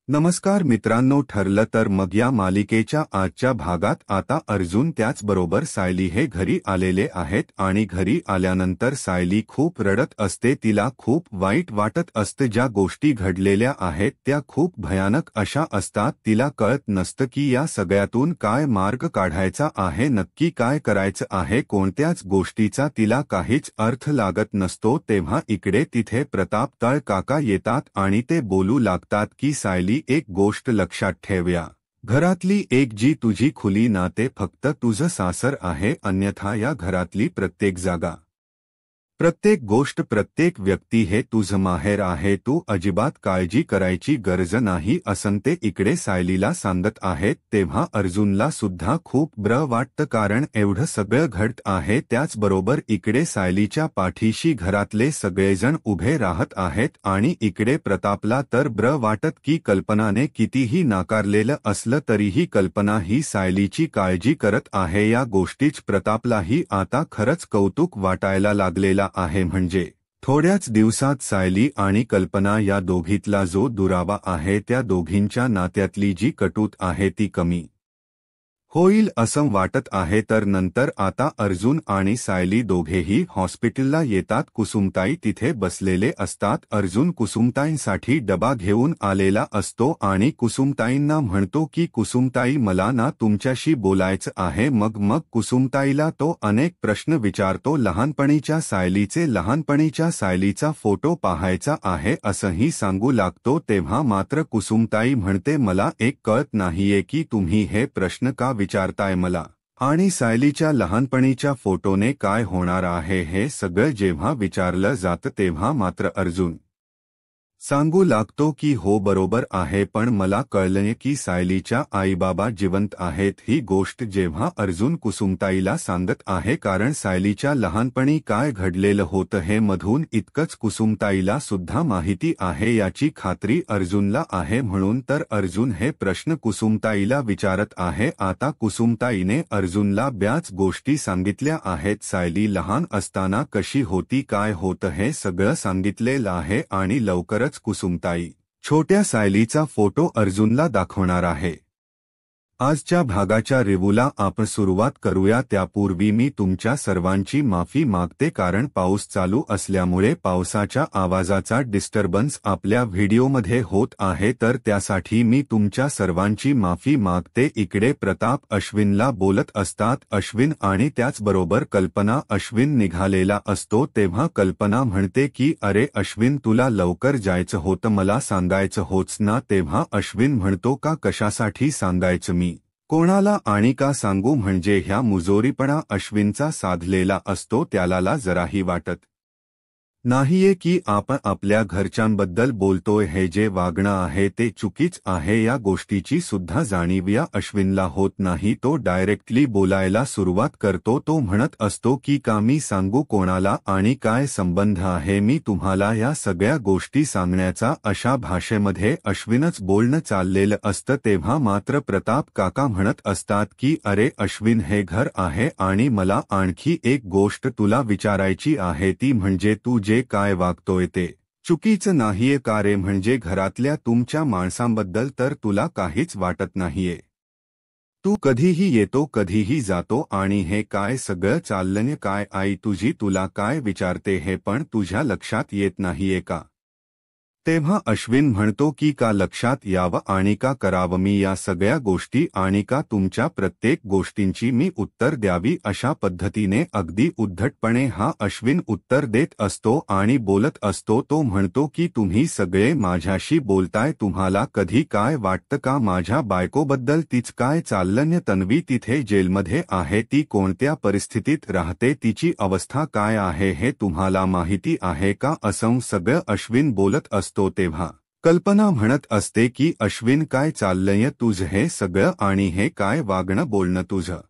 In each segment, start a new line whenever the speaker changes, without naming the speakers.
नमस्कार मित्रांनो, ठरलं तर मग या मालिकेच्या आजच्या भागात आता अर्जुन त्याचबरोबर सायली हे घरी आलेले आहेत आणि घरी आल्यानंतर सायली खूप रडत असते. तिला खूप वाईट वाटत असतं. ज्या गोष्टी घडलेल्या आहेत त्या खूप भयानक अशा असतात. तिला कळत नसतं की या सगळ्यातून काय मार्ग काढायचा आहे, नक्की काय करायचं आहे. कोणत्याच गोष्टीचा तिला काहीच अर्थ लागत नसतो. तेव्हा इकडे तिथे प्रताप तळ काका येतात आणि ते बोलू लागतात की सायली एक गोष्ट लक्षात ठेव, या घरातली एक जी तुझी खुली ना ते फक्त तुझं सासर आहे, अन्यथा या घरातली प्रत्येक जागा, प्रत्येक गोष्ट, प्रत्येक व्यक्ती हे तुझं माहेर आहे. तू अजिबात काळजी करायची गरज नाही असं ते इकडे सायलीला सांगत आहेत. तेव्हा अर्जुनला सुद्धा खूप बरं वाटतं, कारण एवढं सगळं घडत आहे. त्याचबरोबर इकडे सायलीच्या पाठीशी घरातले सगळेजण उभे राहत आहेत आणि इकडे प्रतापला तर बरं वाटत की कल्पनाने कितीही नाकारलेलं असलं तरीही कल्पना ही सायलीची काळजी करत आहे. या गोष्टीच प्रतापलाही आता खरंच कौतुक वाटायला लागलेला आहे. म्हणजे थोड्याच दिवसात सायली आणि कल्पना या दोघीतला जो दुरावा आहे, त्या दोघींच्या नात्यातली जी कटूत आहे ती कमी होईल असं वाटत आहे. तर नंतर आता अर्जुन आणि सायली दोघेही हॉस्पिटलला येतात. कुसुमताई तिथे बसलेले असतात. अर्जुन कुसुमताईंसाठी डबा घेऊन आलेला असतो आणि कुसुमताईंना म्हणतो की कुसुमताई, मला ना तुमच्याशी बोलायचं आहे. मग कुसुमताईला तो अनेक प्रश्न विचारतो. लहानपणीच्या सायलीचा फोटो पाहायचा आहे असंही सांगू लागतो. तेव्हा मात्र कुसुमताई म्हणते, मला एक कळत नाहीये की तुम्ही हे प्रश्न का विचारताय मला, आणि सायलीच्या लहानपणीच्या फोटोने काय होणार आहे. हे सगळं जेव्हा विचारलं जातं तेव्हा मात्र अर्जुन सांगू लागतो की हो बरोबर आहे, पण मला कळलंय की सायलीच्या आईबाबा जिवंत आहेत. ही गोष्ट जेव्हा अर्जुन कुसुमताईला सांगत आहे, कारण सायलीच्या लहानपणी काय घडलेलं होतं हे मधून इतकंच कुसुमताईला सुद्धा माहिती आहे याची खात्री अर्जुनला आहे. म्हणून तर अर्जुन हे प्रश्न कुसुमताईला विचारत आहे. आता कुसुमताईने अर्जुनला बऱ्याच गोष्टी सांगितल्या आहेत. सायली लहान असताना कशी होती, काय होतं हे सगळं सांगितलेलं आहे आणि लवकरच कुसुमताई छोट्या सायलीचा फोटो अर्जुनला दाखवणार आहे. आजच्या भागाच्या रिव्ह्यूला आपण सुरुवात करूया. त्यापूर्वी मी तुमच्या सर्वांची माफी मागते, कारण पाऊस चालू असल्यामुळे पावसाच्या आवाजाचा डिस्टर्बन्स आपल्या व्हिडिओमध्ये होत आहे, तर त्यासाठी मी तुमच्या सर्वांची माफी मागते. इकडे प्रताप अश्विनला बोलत असतात. अश्विन आणि त्याचबरोबर कल्पना. अश्विन निघालेला असतो तेव्हा कल्पना म्हणते की अरे अश्विन, तुला लवकर जायचं होतं, मला सांगायचं होतं ना. तेव्हा अश्विन म्हणतो, का कशासाठी सांगायचं, मी कोणाला आणि का सांगू. म्हणजे ह्या मुजोरीपणा अश्विनचा साधलेला असतो. त्याला जराही वाटत नाहीये की आपण आपल्या घरच्यांबद्दल बोलतोय. हे जे वागणं आहे ते चुकीच आहे. या गोष्टीची सुद्धा जाणीव या अश्विनला होत नाही. तो डायरेक्टली बोलायला सुरुवात करतो. तो म्हणत असतो की का मी सांगू कोणाला, आणि काय संबंध आहे मी तुम्हाला या सगळ्या गोष्टी सांगण्याचा. अशा भाषेमध्ये अश्विनच बोलणं चाललेलं असतं. तेव्हा मात्र प्रताप काका म्हणत असतात की अरे अश्विन, हे घर आहे आणि मला आणखी एक गोष्ट तुला विचारायची आहे, ती म्हणजे तू जे काय वागतोय ते चुकीचं नाहीये का रे. म्हणजे घरातल्या तुमच्या माणसांबद्दल तर तुला काहीच वाटत नाहीये. तू कधीही येतो कधीही जातो, आणि हे काय सगळं चाललंय काय. आई तुझी तुला काय विचारते हे पण तुझ्या लक्षात येत नाहीये का. तेव्हा अश्विन म्हणतो की का लक्षात यावं आणि का करावं मी या सगळ्या गोष्टी, आणि का तुमच्या प्रत्येक गोष्टींची मी उत्तर द्यावी. अशा पद्धतीने अगदी उद्धटपणे हा अश्विन उत्तर देत असतो आणि बोलत असतो. तो म्हणतो की तुम्ही सगळे माझ्याशी बोलताय, तुम्हाला कधी काय वाटतं का माझ्या बायकोबद्दल. तीच काय चाललंय, तन्वी तिथे जेलमध्ये आहे, ती कोणत्या परिस्थितीत राहते, तिची अवस्था काय आहे हे तुम्हाला माहिती आहे का. असं सगळं अश्विन बोलत असतो. तेव्हा कल्पना म्हणत असते की अश्विन, काय चाललंय तुझं हे सगळं, आणि हे काय वागणं बोलणं तुझं.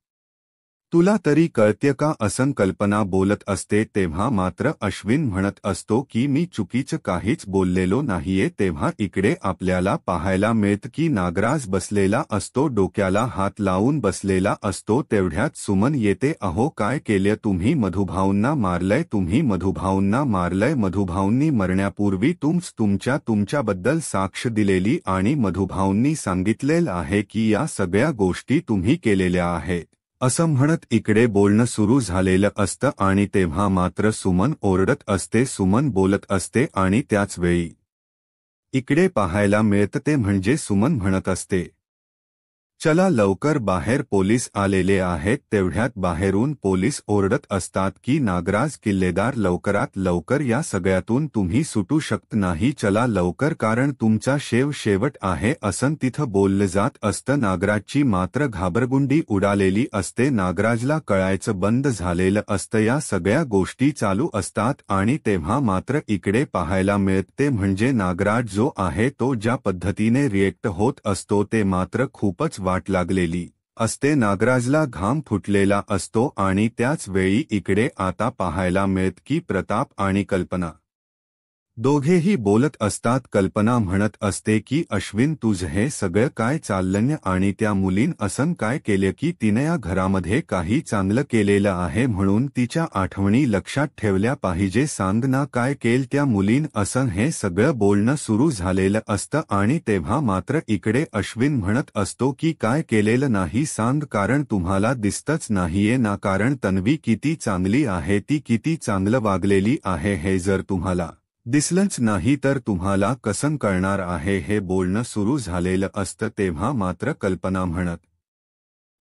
तुला तरी कळते का असं कल्पना बोलत असते तेव्हा मात्र अश्विन म्हणत असतो की मी चुकीचं काहीच बोललेलो नाहीये तेव्हा इकडे आपल्याला पाहायला मिळत की नागराज बसलेला असतो डोक्याला हात लावून बसलेला असतो तेवढ्यात सुमन येते अहो काय केलं तुम्ही मधुभाऊंना मारलंय तुम्ही मधुभाऊंना मारलंय मधुभाऊंनी मरण्यापूर्वी तुमच्याबद्दल साक्ष दिलेली आणि मधुभाऊंनी सांगितलेलं आहे की या सगळ्या गोष्टी तुम्ही केलेल्या आहेत असं म्हणत इकडे बोलणं सुरू झालेलं असतं आणि तेव्हा मात्र सुमन ओरडत असते सुमन बोलत असते आणि त्याच वेळी इकडे पाहायला मिळतं ते म्हणजे सुमन म्हणत असते चला लवकर बाहेर पोलीस आलेले आहेत तेवढ्यात बाहेरून पोलीस ओरडत असतात की नागराज किल्लेदार लवकरात लवकर या सगळ्यातून तुम्ही सुटू शकत नाही चला लवकर कारण तुमचा शेवट आहे असं तिथं बोललं जात असतं नागराजची मात्र घाबरगुंडी उडालेली असते नागराजला कळायचं बंद झालेलं असतं या सगळ्या गोष्टी चालू असतात आणि तेव्हा मात्र इकडे पाहायला मिळते म्हणजे नागराज जो आहे तो ज्या पद्धतीने रिएक्ट होत असतो ते मात्र खूपच वाट लागलेली असते नागराजला घाम फुटलेला असतो आणि त्याच वेळी इकडे आता पाहायला मिळत की प्रताप आणि कल्पना दोघेही बोलत असतात कल्पना म्हणत असते की अश्विन तुझं हे सगळं काय चाललंय आणि त्या मुलीन असं काय केलं की तिने या घरामध्ये काही चांगलं केलेलं आहे म्हणून तिच्या आठवणी लक्षात ठेवल्या पाहिजे सांग ना काय केल त्या मुलीन असं हे सगळं बोलणं सुरू झालेलं असतं आणि तेव्हा मात्र इकडे अश्विन म्हणत असतो की काय केलेलं नाही सांग कारण तुम्हाला दिसतच नाहीये ना कारण तन्वी किती चांगली आहे ती किती चांगलं वागलेली आहे हे जर तुम्हाला दिसलंच नाही तर तुम्हाला कसं कळणार आहे हे बोलणं सुरू झालेलं असतं तेव्हा मात्र कल्पना म्हणत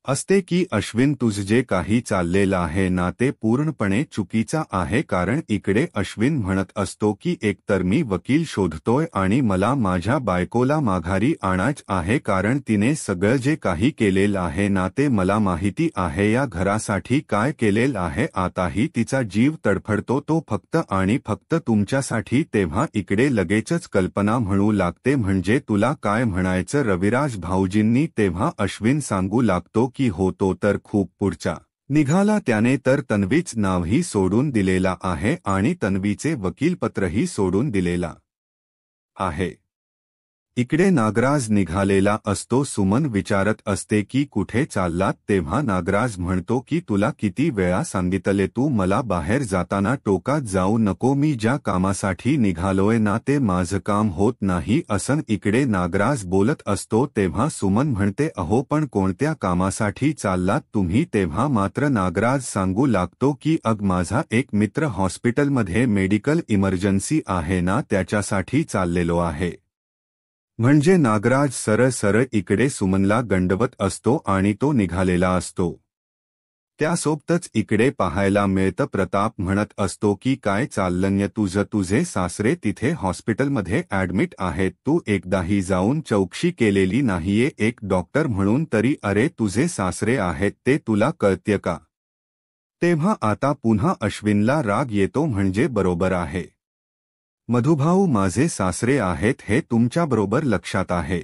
असते की अश्विन तुझं जे काही चाललेलं आहे ना ते पूर्णपणे चुकीचा आहे कारण इकडे अश्विन म्हणत असतो की एकतर मी वकील शोधतोय आणि मला माझ्या बायकोला माघारी आणायचं आहे कारण तिने सगळं जे काही केलेलं आहे ना ते मला माहिती आहे या घरासाठी काय केलेलं आहे आताही तिचा जीव तडफडतो तो फक्त आणि फक्त तुमच्यासाठी तेव्हा इकडे लगेचच कल्पना म्हणू लागते म्हणजे तुला काय म्हणायचं रविराज भाऊजींनी तेव्हा अश्विन सांगू लागतो की होतो तर खूप पुढचा निघाला त्याने तर तन्वीच नावही सोडून दिलेला आहे आणि तन्वीचे वकीलपत्रही सोडून दिलेला आहे इकडे नागराज निघालेला असतो सुमन विचारत असते की कुठे चाललात तेव्हा नागराज म्हणतो की तुला किती वेळा सांगितले तू मला बाहेर जाताना टोकात जाऊ नको मी ज्या कामासाठी निघालोय ना ते माझं काम होत नाही असं इकडे नागराज बोलत असतो तेव्हा सुमन म्हणते अहो पण कोणत्या कामासाठी चाललात तुम्ही तेव्हा मात्र नागराज सांगू लागतो की माझा एक मित्र हॉस्पिटलमध्ये मेडिकल इमर्जन्सी आहे ना त्याच्यासाठी चाललेलो आहे म्हणजे नागराज सरळ इकडे सुमनला गंडवत असतो आणि तो निघालेला असतो त्यासोबतच इकडे पाहायला मिळतं प्रताप म्हणत असतो की काय चाललंय तुझे सासरे तिथे हॉस्पिटलमध्ये ऍडमिट आहेत तू एकदाही जाऊन चौकशी केलेली नाहीये एक डॉक्टर म्हणून तरी अरे तुझे सासरे आहेत ते तुला कळते का तेव्हा आता पुन्हा अश्विनला राग येतो म्हणजे बरोबर आहे मधुभाऊ माझे सासरे आहेत हे तुमच्याबरोबर लक्षात आहे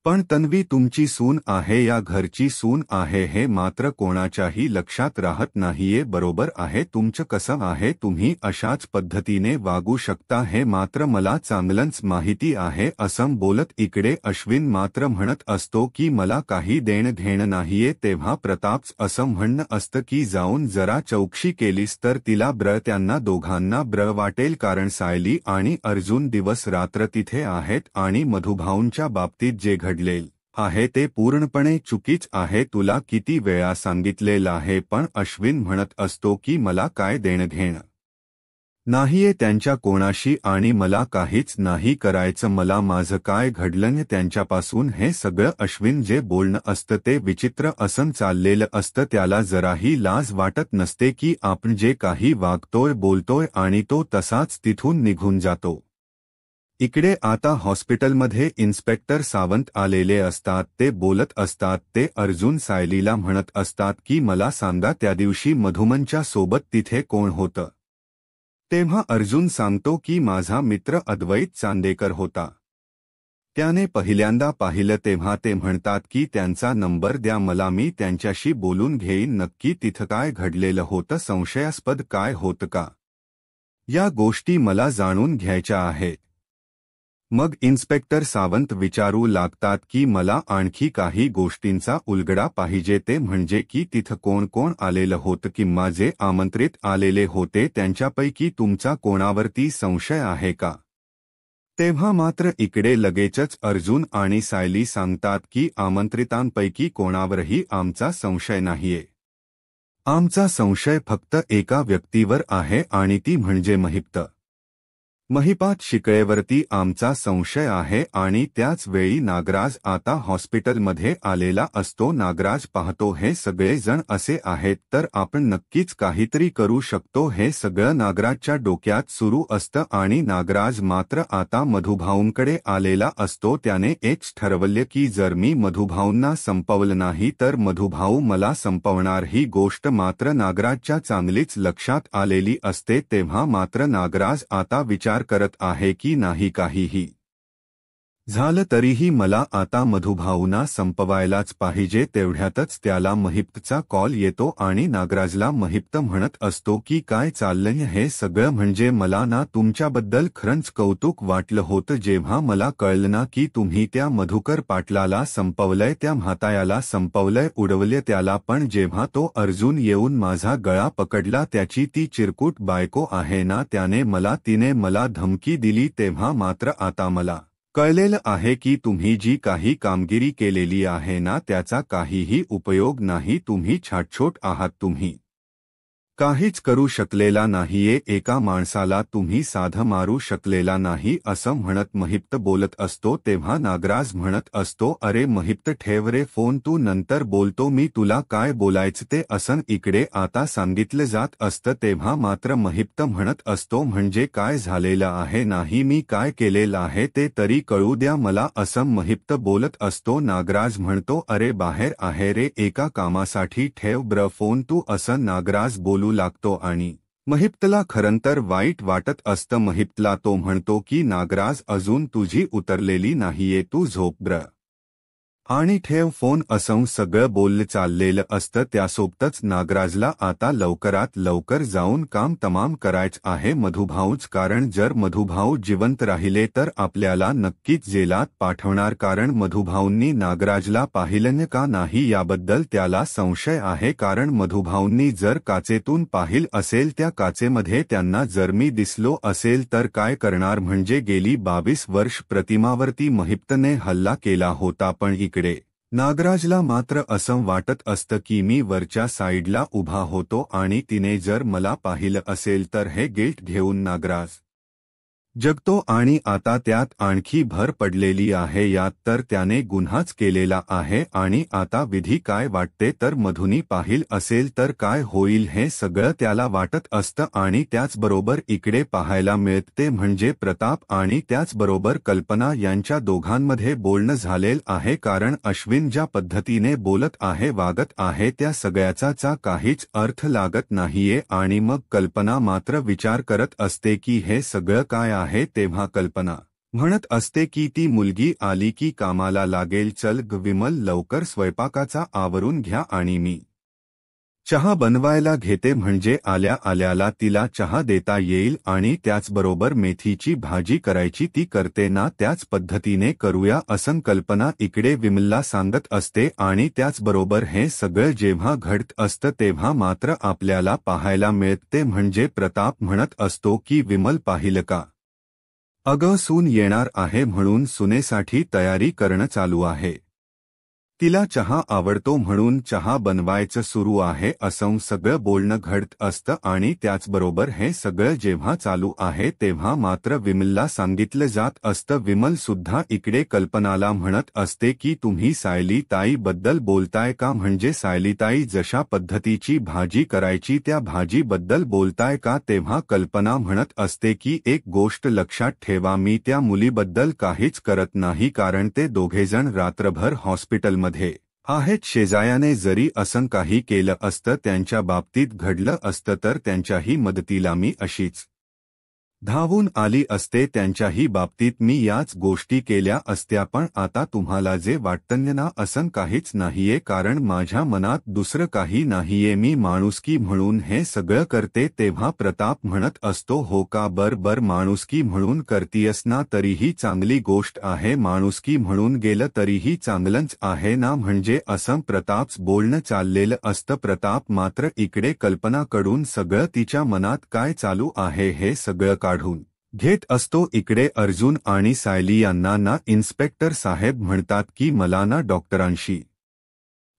पण तन्वी तुमची सून आहे या घरची सून आहे हे मात्र कोणाच्याही लक्षात राहत नाहीये बरोबर आहे तुमचं कसं आहे तुम्ही अशाच पद्धतीने वागू शकता हे मात्र मला चांगलंच माहिती आहे असं बोलत इकडे अश्विन मात्र म्हणत असतो की मला काही देणं घेणं नाहीये तेव्हा प्रताप असं म्हणणं असतं की जाऊन जरा चौकशी केलीस तर तिला त्यांना दोघांना वाटेल कारण सायली आणि अर्जुन दिवस रात्र तिथे आहेत आणि मधुभाऊंच्या बाबतीत जे घडलेल आहे ते पूर्णपणे चुकीच आहे तुला किती वेळा सांगितलेलं आहे पण अश्विन म्हणत असतो की मला काय देणं घेणं नाहीये त्यांच्या कोणाशी आणि मला काहीच नाही करायचं मला माझं काय घडलं त्यांच्यापासून हे सगळं अश्विन जे बोलणं असतं ते विचित्र असं चाललेलं असतं त्याला जराही लाज वाटत नसते की आपण जे काही वागतोय बोलतोय आणि तो तसाच तिथून निघून जातो इकडे आता हॉस्पिटलमध्ये इन्स्पेक्टर सावंत आलेले असतात ते बोलत असतात ते अर्जुन सायलीला म्हणत असतात की मला सांगा त्या दिवशी मधुमनच्या सोबत तिथे कोण होतं तेव्हा अर्जुन सांगतो की माझा मित्र अद्वैत चांदेकर होता त्याने पहिल्यांदा पाहिलं तेव्हा ते म्हणतात की त्यांचा नंबर द्या मला, मी त्यांच्याशी बोलून घेईन, नक्की तिथं काय घडलेलं होतं, संशयास्पद काय होतं का, या गोष्टी मला जाणून घ्यायच्या आहेत. मग इन्स्पेक्टर सावंत विचारू लागतात की मला आणखी काही गोष्टींचा उलगडा पाहिजे, ते म्हणजे की तिथं कोण कोण आलेलं होतं किंवा जे आमंत्रित आलेले होते त्यांच्यापैकी तुमचा कोणावरती संशय आहे का. तेव्हा मात्र इकडे लगेचच अर्जुन आणि सायली सांगतात की आमंत्रितांपैकी कोणावरही आमचा संशय नाहीये. आमचा संशय फक्त एका व्यक्तीवर आहे आणि ती म्हणजे महिपात शिकळेवरती आमचा संशय आहे. आणि त्याच वेळी नागराज आता हॉस्पिटलमध्ये आलेला असतो. नागराज पाहतो हे सगळे जण असे आहेत तर आपण नक्कीच काहीतरी करू शकतो, हे सगळं नागराजच्या डोक्यात सुरू असतं. आणि नागराज मात्र आता मधुभाऊंकडे आलेला असतो. त्याने एकच ठरवलं की जर मी मधुभाऊंना संपवलं नाही तर मधुभाऊ मला संपवणार. ही गोष्ट मात्र नागराजच्या चांगलीच लक्षात आलेली असते. तेव्हा मात्र नागराज आता विचार करत आहे की नाही काहीही झालं तरीही मला आता मधुभाऊंना संपवायलाच पाहिजे. तेवढ्यातच त्याला महिप्तचा कॉल येतो आणि नागराजला महिप्त म्हणत असतो की काय चाललंय हे सगळं, म्हणजे मला ना तुमच्याबद्दल खरंच कौतुक वाटलं होतं जेव्हा मला कळलं ना की तुम्ही त्या मधुकर पाटलाला संपवलंय, त्या म्हातायाला संपवलंय, उडवले त्याला. पण जेव्हा तो अर्जुन येऊन माझा गळा पकडला, त्याची ती चिरकुट बायको आहे ना, तिने मला धमकी दिली, तेव्हा मात्र आता मला कळलेलं आहे की तुम्ही जी काही कामगिरी केलेली आहे ना त्याचा काहीही उपयोग नाही. तुम्ही छाटछोट आहात, तुम्ही काहीच करू शकलेला नाहीये. एका माणसाला तुम्ही साधं मारू शकलेला नाही. असं म्हणत महिप्त बोलत असतो. तेव्हा नागराज म्हणत असतो, अरे महिप्त ठेव रे फोन, तू नंतर बोलतो, मी तुला काय बोलायचं ते असं इकडे आता सांगितलं जात असतं. तेव्हा मात्र महिप्त म्हणत असतो, म्हणजे काय झालेलं आहे, नाही मी काय केलेलं आहे ते तरी कळू द्या मला, असं महिप्त बोलत असतो. नागराज म्हणतो, अरे बाहेर आहे रे एका कामासाठी, ठेव ब्र फोन तू, असं नागराज बोलू लागतो. आणि महिप्तला खरंतर वाईट वाटत असतं. महिप्तला तो म्हणतो की नागराज अजून तुझी उतरलेली नाहीये, तू झोप ब्र आणि ठेव फोन, असं सगळं बोललं चाललेलं असतं. त्यासोबतच नागराजला आता लवकरात लवकर जाऊन काम तमाम करायचं आहे मधुभाऊच, कारण जर मधुभाऊ जिवंत राहिले तर आपल्याला नक्कीच जेलात पाठवणार, कारण मधुभाऊंनी नागराजला पाहिलं का नाही याबद्दल त्याला संशय आहे. कारण मधुभाऊंनी जर काचेतून पाहिलं असेल, त्या काचेमध्ये त्यांना जर मी दिसलो असेल तर काय करणार, म्हणजे गेली 22 वर्ष प्रतिमावरती महिप्तने हल्ला केला होता. पण इकडे नागराजला मात्र असं वाटत असतं की मी वरच्या साईडला उभा होतो आणि तिने जर मला पाहिलं असेल तर हे गिल्ट घेऊन नागराज जगतो. आणि आता त्यात आणखी भर पडलेली आहे यात, तर त्याने गुन्हाच केलेला आहे. आणि आता विधी काय वाटते तर मधुनी पाहिल असेल तर काय होईल हे सगळं त्याला वाटत असतं. आणि त्याचबरोबर इकडे पाहायला मिळते म्हणजे प्रताप आणि त्याचबरोबर कल्पना यांच्या दोघांमध्ये बोलणं झालेलं आहे. कारण अश्विन ज्या पद्धतीने बोलत आहे, वागत आहे, त्या सगळ्याचा काहीच अर्थ लागत नाहीये. आणि मग कल्पना मात्र विचार करत असते की हे सगळं काय आहे. तेव्हा कल्पना म्हणत असते की ती मुलगी आली की कामाला लागेल, चल ग विमल लवकर स्वयंपाकाचा आवरून घ्या आणि मी चहा बनवायला घेते, म्हणजे आल्या आल्याला तिला चहा देता येईल. आणि त्याचबरोबर मेथीची भाजी करायची ती करते ना, त्याच पद्धतीने करूया, असं कल्पना इकडे विमलला सांगत असते. आणि त्याचबरोबर हे सगळं जेव्हा घडत असतं तेव्हा मात्र आपल्याला पाहायला मिळते म्हणजे प्रताप म्हणत असतो की विमल पाहिलं का, अगं सून येणार आहे म्हणून सुनेसाठी तयारी करणं चालू आहे, तिला चहा आवडतो म्हणून चहा बनवायचं सुरू आहे, असं सगळं बोलणं घडत असतं. आणि त्याचबरोबर हे सगळं जेव्हा चालू आहे तेव्हा मात्र विमलला सांगितलं जात असतं. विमल सुद्धा इकडे कल्पनाला म्हणत असते की तुम्ही सायली ताईबद्दल बोलताय का, म्हणजे सायली ताई जशा पद्धतीची भाजी करायची त्या भाजीबद्दल बोलताय का. तेव्हा कल्पना म्हणत असते की एक गोष्ट लक्षात ठेवा, मी त्या मुलीबद्दल काहीच करत नाही, कारण ते दोघेजण रात्रभर हॉस्पिटलमध्ये आहेत. शेजायाने जरी असं काही केलं असतं, त्यांच्या बाबतीत घडलं असतं तर त्यांच्याही मदतीला मी अशीच धावून आली असते त्यांच्याही बाबतीत मी याच गोष्टी केल्या असत्या, पण आता तुम्हाला जे वाटतं ना असं काहीच नाहीये, कारण माझ्या मनात दुसरं काही नाहीये. मी माणुसकी म्हणून हे सगळं करते. तेव्हा प्रताप म्हणत असतो, हो का, बर माणुसकी म्हणून करतीयस ना, तरीही चांगली गोष्ट आहे. माणुसकी म्हणून गेलं तरीही चांगलंच आहे ना. म्हणजे असं प्रतापच बोलणं चाललेलं असतं. प्रताप मात्र इकडे कल्पनाकडून सगळं तिच्या मनात काय चालू आहे हे सगळं काढून घेत असतो. इकडे अर्जुन आणि सायली यांना ना इन्स्पेक्टर साहेब म्हणतात की मला ना डॉक्टरांशी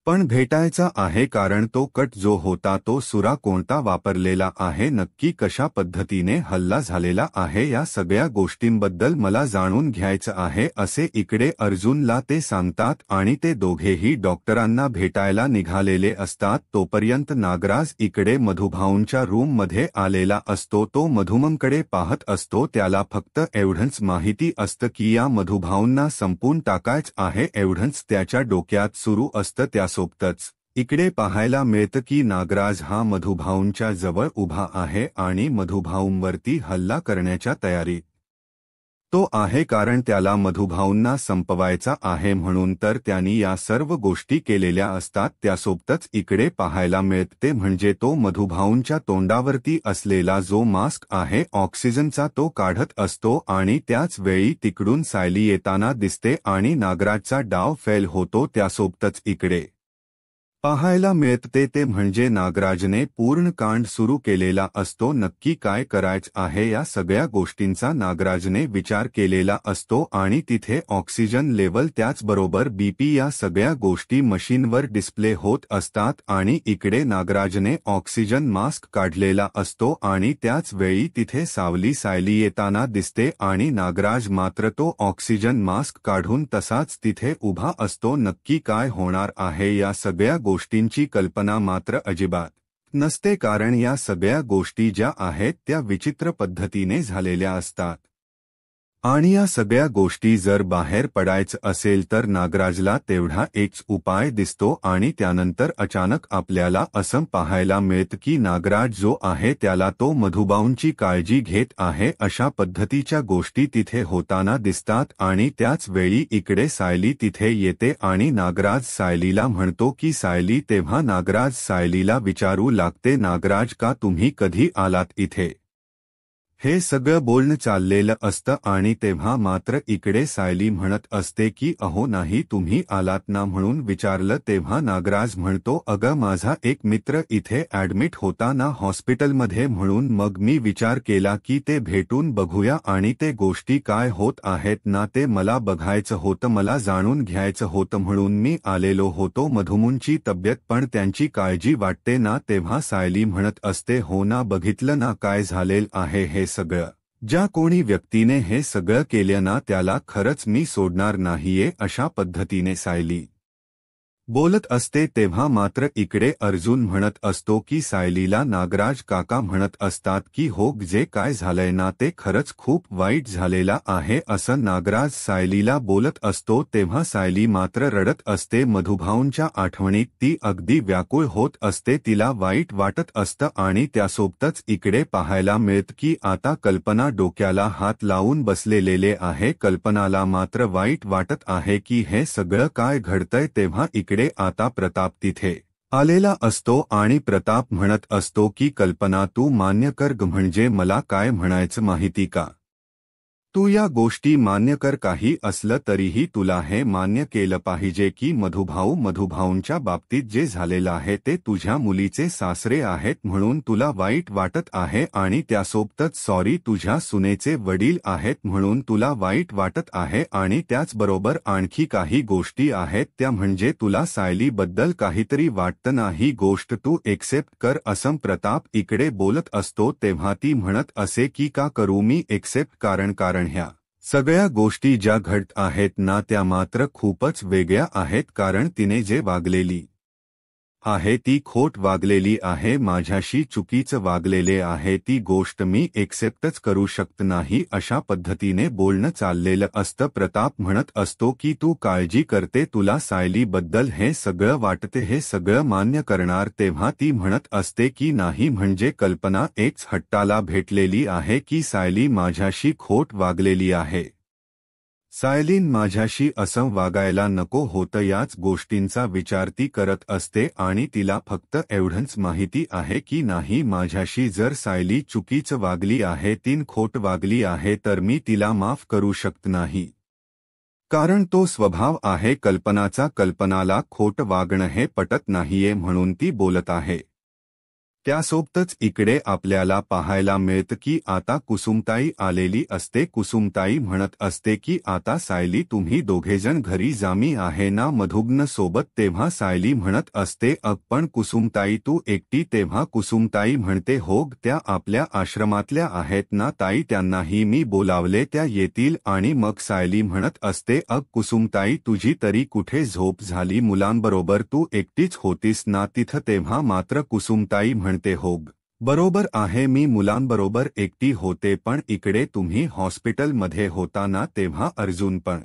पण भेटायचा आहे, कारण तो कट जो होता तो सुरा कोणता वापरलेला आहे, नक्की कशा पद्धतीने हल्ला झालेला आहे, या सगळ्या गोष्टींबद्दल मला जाणून घ्यायचं आहे असे इकडे अर्जुनला ते सांगतात आणि ते दोघेही डॉक्टरांना भेटायला निघालेले असतात. तोपर्यंत नागराज इकडे मधुभाऊंच्या रूममध्ये आलेला असतो. तो मधुमंकडे पाहत असतो. त्याला फक्त एवढंच माहिती असतं की या मधुभाऊंना संपून टाकायचं आहे, एवढंच त्याच्या डोक्यात सुरू असतं. त्यासोबतच इकडे पाहायला मिळतं की नागराज हा मधुभाऊंच्या जवळ उभा आहे आणि मधुभाऊंवरती हल्ला करण्याच्या तयारीत तो आहे, कारण त्याला मधुभाऊंना संपवायचा आहे म्हणून तर त्यांनी या सर्व गोष्टी केलेल्या असतात. त्यासोबतच इकडे पाहायला मिळते म्हणजे तो मधुभाऊंच्या तोंडावरती असलेला जो मास्क आहे ऑक्सिजनचा तो काढत असतो आणि त्याच वेळी तिकडून सायली येताना दिसते आणि नागराजचा डाव फेल होतो. त्यासोबतच इकडे पाहायला मिळते ते म्हणजे नागराजने पूर्ण कांड सुरू केलेला असतो. नक्की काय करायचं आहे या सगळ्या गोष्टींचा नागराजने विचार केलेला असतो आणि तिथे ऑक्सिजन लेवल त्याचबरोबर बीपी या सगळ्या गोष्टी मशीनवर डिस्प्ले होत असतात आणि इकडे नागराजने ऑक्सिजन मास्क काढलेला असतो आणि त्याच वेळी तिथे सायली येताना दिसते आणि नागराज मात्र तो ऑक्सिजन मास्क काढून तसाच तिथे उभा असतो. नक्की काय होणार आहे या सगळ्या गोष्टींची कल्पना मात्र अजिबात नसते, कारण या सगळ्या गोष्टी ज्या आहेत त्या विचित्र पद्धतीने झालेल्या असतात आणि या सगळ्या गोष्टी जर बाहेर पडायचं असेल तर नागराजला तेवढा एकच उपाय दिसतो आणि त्यानंतर अचानक आपल्याला असं पाहायला मिळतं की नागराज जो आहे त्याला तो मधुभाऊंची काळजी घेत आहे अशा पद्धतीच्या गोष्टी तिथे होताना दिसतात आणि त्याच वेळी इकडे सायली तिथे येते आणि नागराज सायलीला म्हणतो की सायली. तेव्हा नागराज सायलीला विचारू लागते, नागराज का तुम्ही कधी आलात इथे, हे सगळं बोलणं चाललेलं असतं आणि तेव्हा मात्र इकडे सायली म्हणत असते की अहो नाही, तुम्ही आलात ना म्हणून विचारलं. तेव्हा नागराज म्हणतो, अगं माझा एक मित्र इथे ऍडमिट होता ना हॉस्पिटलमध्ये, म्हणून मग मी विचार केला की ते भेटून बघूया आणि ते गोष्टी काय होत आहेत ना ते मला बघायचं होतं, मला जाणून घ्यायचं होतं, म्हणून मी आलेलो होतो. मधुमूंची तब्येत पण त्यांची काळजी वाटते ना. तेव्हा सायली म्हणत असते, हो ना, बघितलं ना काय झालेलं आहे हे सगळं. ज्या कोणी व्यक्तीने हे सगळं केलं ना त्याला खरंच मी सोडणार नाहीये, अशा पद्धतीने सायली बोलत असते. तेव्हा मात्र इकडे अर्जुन म्हणत असतो की सायलीला नागराज काका म्हणत असतात की हो, जे काय झालंय ना ते खरंच खूप वाईट झालेला आहे असं नागराज सायलीला बोलत असतो. तेव्हा सायली मात्र रडत असते. मधुभाऊंच्या आठवणीत ती अगदी व्याकुळ होत असते, तिला वाईट वाटत असतं आणि त्यासोबतच इकडे पाहायला मिळतं की आता कल्पना डोक्याला हात लावून बसलेले आहे. कल्पनाला मात्र वाईट वाटत आहे की हे सगळं काय घडतंय. तेव्हा इकडे आता प्रताप तिथे आलेला असतो आणि प्रताप म्हणत असतो की कल्पना तू मान्य कर म्हणजे मला काय म्हणायचं माहिती का, तू या गोष्टी मान्य कर. काही असलं तरीही तुला हे मान्य केलं पाहिजे की मधुभाऊंच्या बाबतीत जे झालेलं आहे ते तुझ्या मुलीचे सासरे आहेत म्हणून तुला वाईट वाटत आहे आणि त्यासोबतच सॉरी तुझ्या सुनेचे वडील आहेत म्हणून तुला वाईट वाटत आहे आणि त्याचबरोबर आणखी काही गोष्टी आहेत त्या म्हणजे तुला सायलीबद्दल काहीतरी वाटतं ना, ही गोष्ट तू एक्सेप्ट कर असं प्रताप इकडे बोलत असतो. तेव्हा ती म्हणत असे की का करू मी एक्सेप्ट, कारण ह्या सगळ्या गोष्टी ज्या घडत आहेत ना त्या मात्र खूपच वेगळ्या आहेत, कारण तिने जे वागलेली आहे ती खोट वागलेली आहे, माझ्याशी चुकीचं वागलेले आहे, ती गोष्ट मी एक्सेप्टच करू शकत नाही, अशा पद्धतीने बोलणं चाललेलं असतं. प्रताप म्हणत असतो की तू काळजी करते, तुला सायलीबद्दल हे सगळं वाटते, हे सगळं मान्य करणार. तेव्हा ती म्हणत असते की नाही, म्हणजे कल्पना एकच हट्टाला भेटलेली आहे की सायली माझ्याशी खोट वागलेली आहे. सायलीन माझ्याशी असं वागायला नको होतं, याच गोष्टींचा विचार ती करत असते आणि तिला फक्त एवढंच माहिती आहे की नाही, माझ्याशी जर सायली चुकीचं वागली आहे, तीन खोट वागली आहे, तर मी तिला माफ करू शकत नाही. कारण तो स्वभाव आहे कल्पनाचा, कल्पनाला खोट वागणं हे पटत नाहीये म्हणून ती बोलत आहे. त्यासोबतच इकडे आपल्याला पाहायला मिळतं की आता कुसुमताई आलेली असते. कुसुमताई म्हणत असते की आता सायली तुम्ही दोघेजण घरी जामी आहे ना मधुग्न सोबत. तेव्हा सायली म्हणत असते पण कुसुमताई तू एकटी. तेव्हा कुसुमताई म्हणते हो, त्या आपल्या आश्रमातल्या आहेत ना ताई, त्यांनाही मी बोलावले, त्या येतील. आणि मग सायली म्हणत असते कुसुमताई तुझी तरी कुठे झोप झाली, मुलांबरोबर तू एकटीच होतीस ना तिथं. तेव्हा मात्र कुसुमताई म्हणते होग, बरोबर आहे, मी मुलांबरोबर एकटी होते, पण इकडे तुम्ही हॉस्पिटलमध्ये होता ना, तेव्हा अर्जुन पण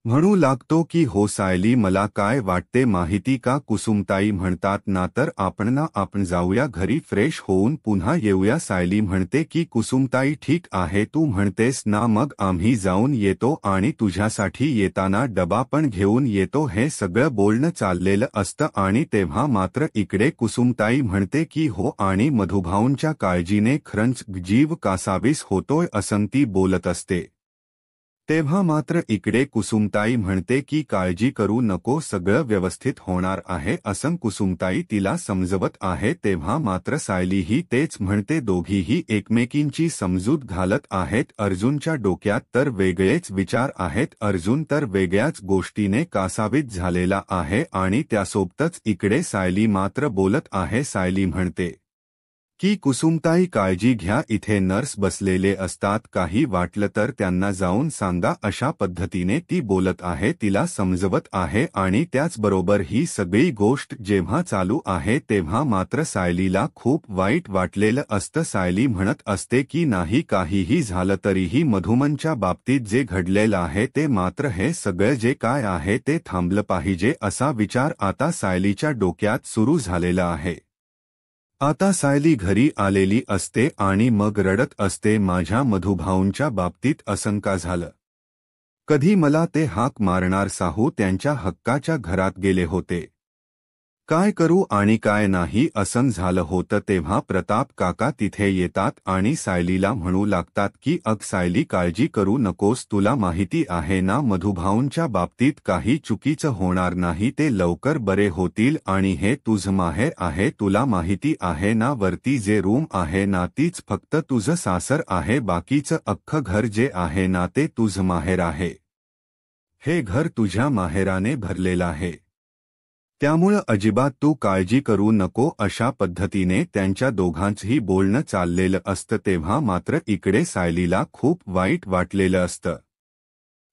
म्हणू लागतो की हो सायली मला काय वाटते माहिती का. कुसुमताई म्हणतात ना तर आपण जाऊया घरी, फ्रेश होऊन पुन्हा येऊया. सायली म्हणते की कुसुमताई ठीक आहे, तू म्हणतेस ना, मग आम्ही जाऊन येतो आणि तुझ्यासाठी येताना डबा पण घेऊन येतो. हे सगळं बोलणं चाललेलं असतं आणि तेव्हा मात्र इकडे कुसुमताई म्हणते की हो, आणि मधुभाऊंच्या काळजीने खरंच जीव कासावीस होतोय असं ती बोलत असते. तेव्हा मात्र इकडे कुसुमताई म्हणते की काळजी करू नको, सगळं व्यवस्थित होणार आहे असं कुसुमताई तिला समजवत आहे. तेव्हा मात्र सायलीही तेच म्हणते, दोघीही एकमेकींची समजूत घालत आहेत. अर्जुनच्या डोक्यात तर वेगळेच विचार आहेत, अर्जुन तर वेगळ्याच गोष्टीने कासावीत झालेला आहे आणि त्यासोबतच इकडे सायली मात्र बोलत आहे. सायली म्हणते की कुसुमताई काळजी घ्या, इथे नर्स बसलेले असतात, काही वाटलं तर त्यांना जाऊन सांगा, अशा पद्धतीने ती बोलत आहे, तिला समजवत आहे. आणि त्याचबरोबर ही सगळी गोष्ट जेव्हा चालू आहे तेव्हा मात्र सायलीला खूप वाईट वाटलेलं असतं. सायली म्हणत असते की नाही, काहीही झालं तरीही मधुमनच्या बाबतीत जे घडलेलं आहे ते मात्र, हे सगळं जे काय आहे ते थांबलं पाहिजे, असा विचार आता सायलीच्या डोक्यात सुरू झालेला आहे. आता सायली घरी आलेली असते आणि मग रडत असते, माझ्या मधुभाऊंच्या बाबतीत असं का झालं, कधी मला ते हाक मारणार, साहू त्यांच्या हक्काच्या घरात गेले होते, काय करू आणि काय नाही असं झालं होतं. तेव्हा प्रताप काका तिथे येतात आणि सायलीला म्हणू लागतात की सायली काळजी करू नकोस, तुला माहिती आहे ना मधुभाऊंच्या बाबतीत काही चुकीचं होणार नाही, ते लवकर बरे होतील आणि हे तुझं माहेर आहे, तुला माहिती आहे ना, वरती जे रूम आहे ना तीच फक्त तुझं सासर आहे, बाकीचं अख्खं घर जे आहे ना ते तुझं माहेर आहे, हे घर तुझ्या माहेराने भरलेलं आहे, त्यामुळं अजिबात तू काळजी करू नको. अशा पद्धतीने त्यांच्या दोघांचंही बोलणं चाललेलं असतं. तेव्हा मात्र इकडे सायलीला खूप वाईट वाटलेलं असतं.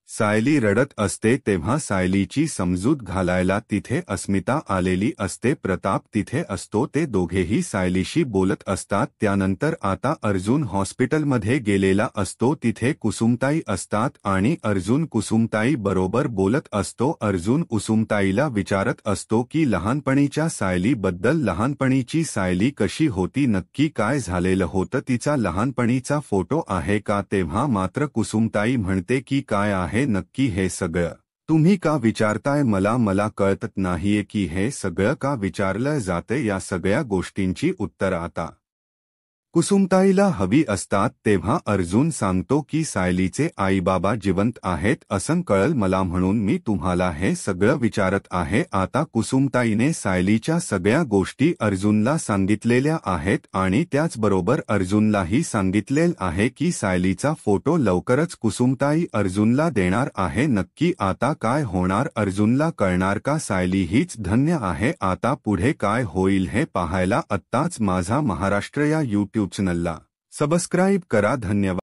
सायली रडत असते तेव्हा सायलीची समजूत घालायला तिथे अस्मिता आलेली असते. प्रताप तिथे असतो, ते दोघेही सायलीशी बोलत असतात. त्यानंतर आता अर्जुन हॉस्पिटलमध्ये गेलेला असतो, तिथे कुसुमताई असतात आणि अर्जुन कुसुमताई बरोबर बोलत असतो. अर्जुन कुसुमताईला विचारत असतो की लहानपणीच्या सायलीबद्दल, लहानपणीची सायली कशी होती, नक्की काय झालेलं होतं, तिचा लहानपणीचा फोटो आहे का. तेव्हा मात्र कुसुमताई म्हणते की काय आहे नक्की हे सगळं, तुम्ही का विचारताय, मला कळत नाहीये की हे सगळं का विचारलं जाते. या सगळ्या गोष्टींची उत्तर आता कुसुमताईला हवी असतात. तेव्हा अर्जुन सांगतो की सायलीचे आईबाबा जिवंत आहेत असं कळलं मला, म्हणून मी तुम्हाला हे सगळं विचारत आहे. आता कुसुमताईने सायलीच्या सगळ्या गोष्टी अर्जुनला सांगितलेल्या आहेत आणि त्याचबरोबर अर्जुनलाही सांगितलेलं आहे की सायलीचा फोटो लवकरच कुसुमताई अर्जुनला देणार आहे. नक्की आता काय होणार अर्जुनला कळणार का, सायली हीच धन्य आहे. आता पुढे काय होईल हे पाहायला आत्ताच माझा महाराष्ट्र या यूट्यूब चॅनलला सबस्क्राईब करा. धन्यवाद.